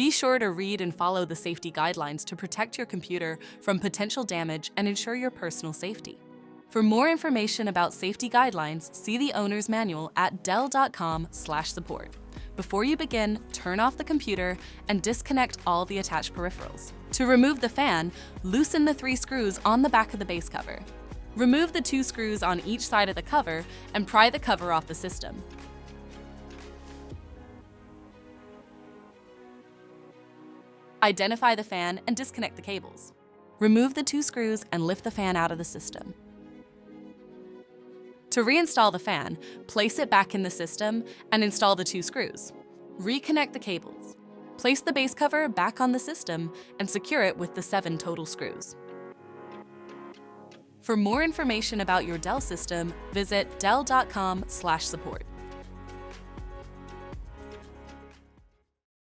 Be sure to read and follow the safety guidelines to protect your computer from potential damage and ensure your personal safety. For more information about safety guidelines, see the owner's manual at dell.com/support. Before you begin, turn off the computer and disconnect all the attached peripherals. To remove the fan, loosen the 3 screws on the back of the base cover. Remove the 2 screws on each side of the cover and pry the cover off the system. Identify the fan and disconnect the cables. Remove the 2 screws and lift the fan out of the system. To reinstall the fan, place it back in the system and install the 2 screws. Reconnect the cables. Place the base cover back on the system and secure it with the 7 total screws. For more information about your Dell system, visit dell.com/support.